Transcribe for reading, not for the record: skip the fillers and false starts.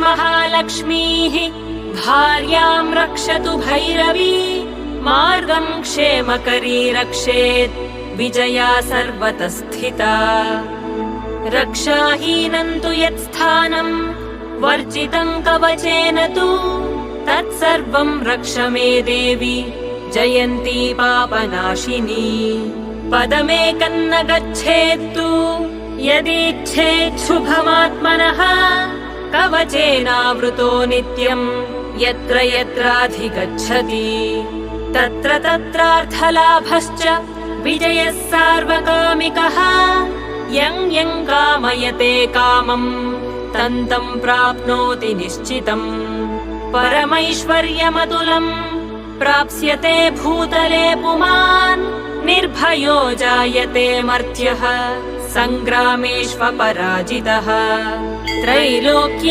महालक्ष्मीः भार्याम् रक्षतु भैरवी मार्गम् क्षेमकरी रक्षेत् विजया सर्वतः स्थिता रक्षाहीनम् तु यत्स्थानम् वर्जितम् कवचेन तु तत्सर्वम् रक्ष मे देवी जयन्ती पापनाशिनी पदमेकम् न गच्छेत्तु यदीच्छेत् शुभमात्मनः कवचेनावृतो नित्यम् यत्र यत्राधिगच्छति तत्र तत्रार्थलाभश्च विजयः सार्वकामिकः यम् यम् कामयते कामम् तन्तम् प्राप्नोति निश्चितम् परमैश्वर्यमतुलम् प्राप्स्यते भूतले पुमान् निर्भयो जायते मर्त्यः सङ्ग्रामेष्वपराजितः त्रैलोक्ये